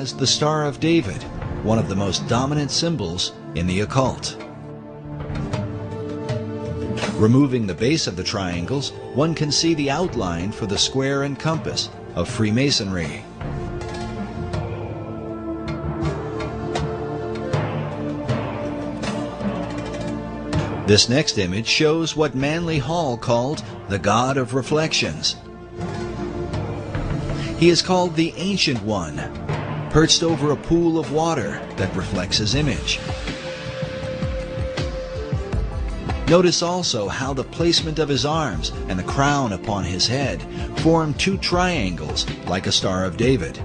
as the Star of David, one of the most dominant symbols in the occult. Removing the base of the triangles, one can see the outline for the square and compass of Freemasonry. This next image shows what Manly Hall called the God of Reflections. He is called the Ancient One, perched over a pool of water that reflects his image. Notice also how the placement of his arms and the crown upon his head form two triangles like a Star of David,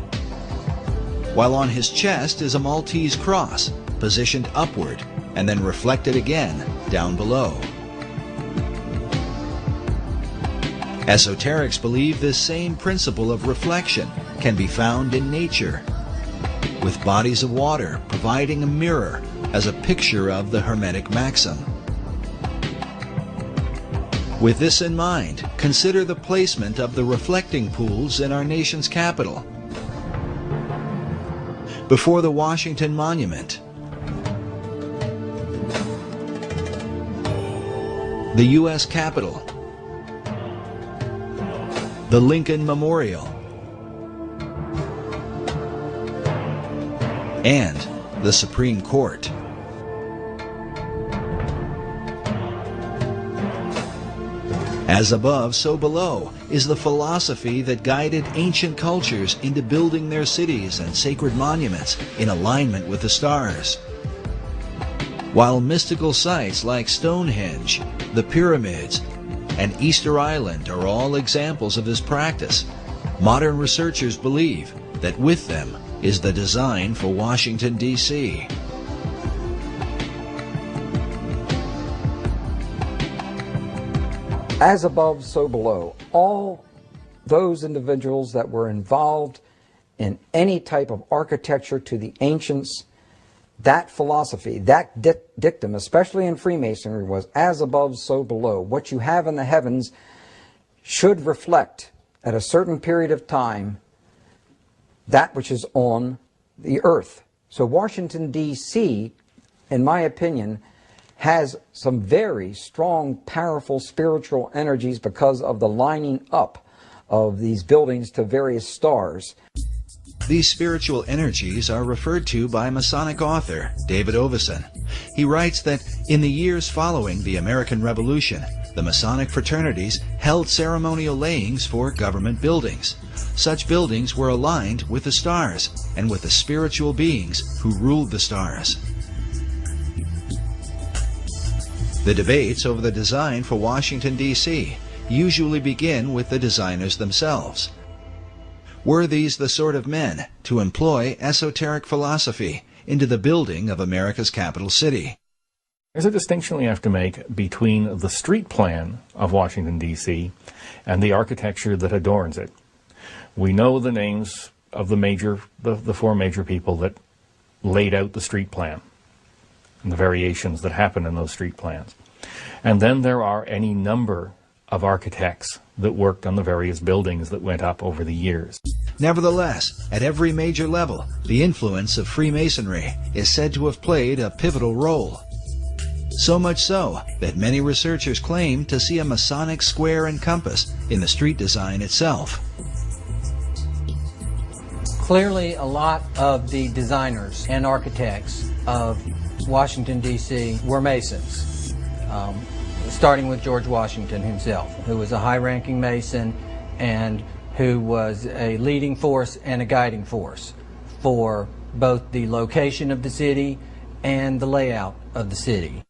while on his chest is a Maltese cross positioned upward and then reflected again down below. Esoterics believe this same principle of reflection can be found in nature, with bodies of water providing a mirror as a picture of the Hermetic maxim. With this in mind, consider the placement of the reflecting pools in our nation's capital. Before the Washington Monument, the U.S. Capitol, the Lincoln Memorial, and the Supreme Court. As above, so below is the philosophy that guided ancient cultures into building their cities and sacred monuments in alignment with the stars. While mystical sites like Stonehenge, the pyramids, and Easter Island are all examples of this practice, modern researchers believe that with them is the design for Washington, D.C. As above, so below. All those individuals that were involved in any type of architecture to the ancients, that philosophy, that dictum, especially in Freemasonry, was as above, so below. What you have in the heavens should reflect at a certain period of time that which is on the earth. So Washington, D.C., in my opinion, has some very strong, powerful spiritual energies because of the lining up of these buildings to various stars. These spiritual energies are referred to by Masonic author David Oveson. He writes that in the years following the American Revolution, the Masonic fraternities held ceremonial layings for government buildings. Such buildings were aligned with the stars and with the spiritual beings who ruled the stars. The debates over the design for Washington, D.C. usually begin with the designers themselves. Were these the sort of men to employ esoteric philosophy into the building of America's capital city? There's a distinction we have to make between the street plan of Washington, D.C. and the architecture that adorns it. We know the names of the four major people that laid out the street plan and the variations that happen in those street plans. And then there are any number of architects that worked on the various buildings that went up over the years. Nevertheless, at every major level, the influence of Freemasonry is said to have played a pivotal role. So much so that many researchers claim to see a Masonic square and compass in the street design itself. Clearly, a lot of the designers and architects of Washington, D.C. were Masons, starting with George Washington himself, who was a high-ranking Mason and who was a leading force and a guiding force for both the location of the city and the layout of the city.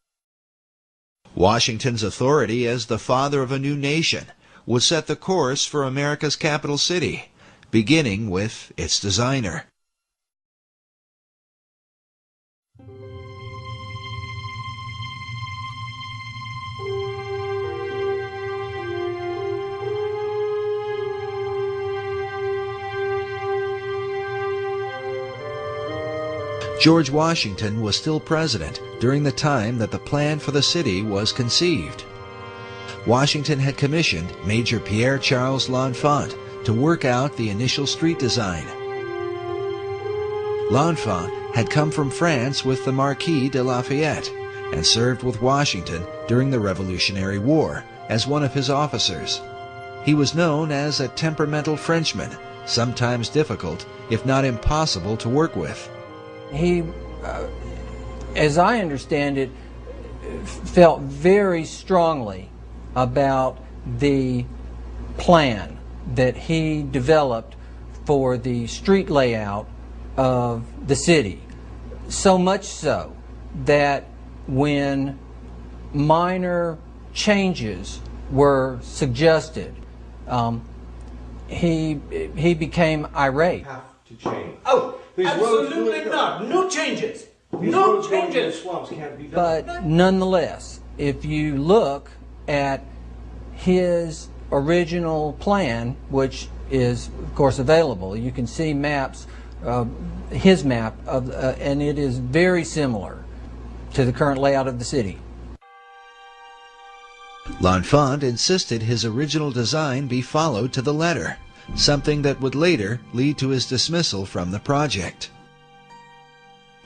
Washington's authority as the father of a new nation would set the course for America's capital city, beginning with its designer. George Washington was still president during the time that the plan for the city was conceived. Washington had commissioned Major Pierre Charles L'Enfant to work out the initial street design. L'Enfant had come from France with the Marquis de Lafayette and served with Washington during the Revolutionary War as one of his officers. He was known as a temperamental Frenchman, sometimes difficult, if not impossible, to work with. He, as I understand it, felt very strongly about the plan that he developed for the street layout of the city. So much so that when minor changes were suggested, he became irate. Have to change. Oh, These absolutely roads not. No changes. These No roads going into the changes. swamps can't be done. But nonetheless, if you look at his original plan, which is of course available, you can see maps, his map, and it is very similar to the current layout of the city. L'Enfant insisted his original design be followed to the letter, something that would later lead to his dismissal from the project.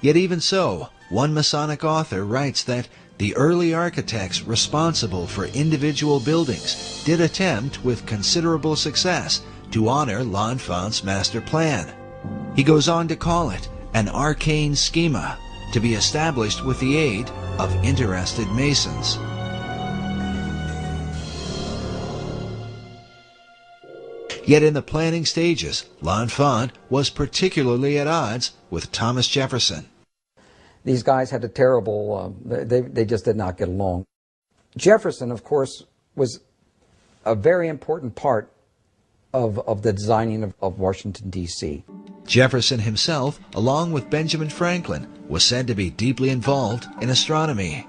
Yet even so, one Masonic author writes that the early architects responsible for individual buildings did attempt with considerable success to honor L'Enfant's master plan. He goes on to call it an arcane schema to be established with the aid of interested Masons. Yet in the planning stages, L'Enfant was particularly at odds with Thomas Jefferson. These guys had a terrible, they just did not get along. Jefferson, of course, was a very important part of the designing of Washington, D.C. Jefferson himself, along with Benjamin Franklin, was said to be deeply involved in astronomy.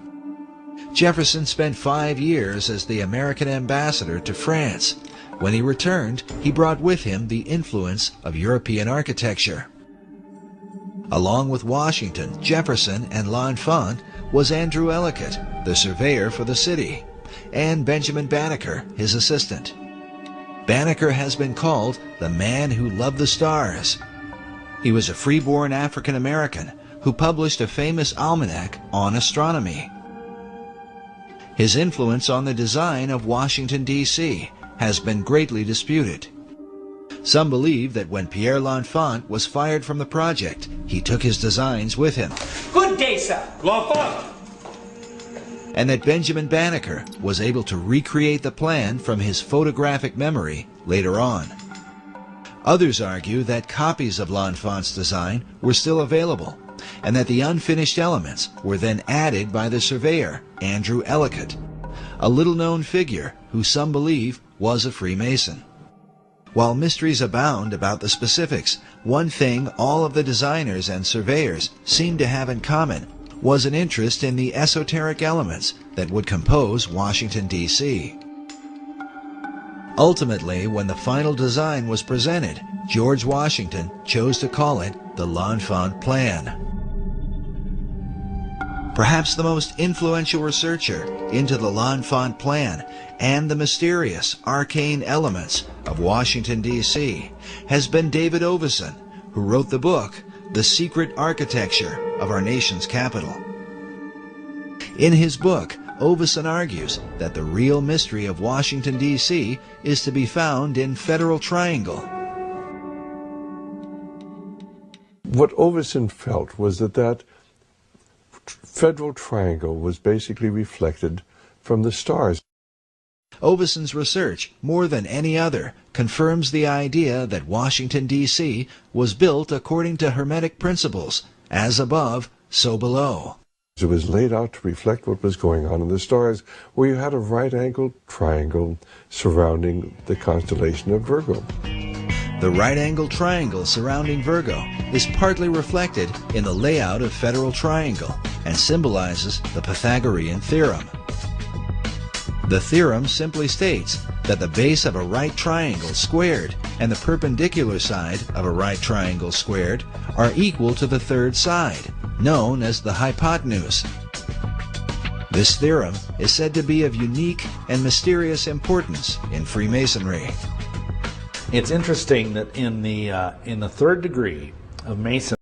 Jefferson spent 5 years as the American ambassador to France. When he returned, he brought with him the influence of European architecture. Along with Washington, Jefferson, and L'Enfant was Andrew Ellicott, the surveyor for the city, and Benjamin Banneker, his assistant. Banneker has been called the man who loved the stars. He was a freeborn African American who published a famous almanac on astronomy. His influence on the design of Washington, D.C. has been greatly disputed. Some believe that when Pierre L'Enfant was fired from the project, he took his designs with him, Good day, sir. L'Enfant. and that Benjamin Banneker was able to recreate the plan from his photographic memory later on. Others argue that copies of L'Enfant's design were still available, and that the unfinished elements were then added by the surveyor, Andrew Ellicott, a little-known figure who some believe was a Freemason. While mysteries abound about the specifics, one thing all of the designers and surveyors seemed to have in common was an interest in the esoteric elements that would compose Washington, D.C. Ultimately, when the final design was presented, George Washington chose to call it the L'Enfant Plan. Perhaps the most influential researcher into the L'Enfant Plan and the mysterious arcane elements of Washington, D.C. has been David Oveson, who wrote the book, The Secret Architecture of Our Nation's Capital. In his book, Oveson argues that the real mystery of Washington, D.C. is to be found in Federal Triangle. What Oveson felt was that Federal Triangle was basically reflected from the stars. Oveson's research, more than any other, confirms the idea that Washington, D.C. was built according to Hermetic principles, as above, so below. It was laid out to reflect what was going on in the stars, where you had a right-angled triangle surrounding the constellation of Virgo. The right-angled triangle surrounding Virgo is partly reflected in the layout of Federal Triangle and symbolizes the Pythagorean theorem. The theorem simply states that the base of a right triangle squared and the perpendicular side of a right triangle squared are equal to the third side, known as the hypotenuse. This theorem is said to be of unique and mysterious importance in Freemasonry. It's interesting that in the third degree of Masonry,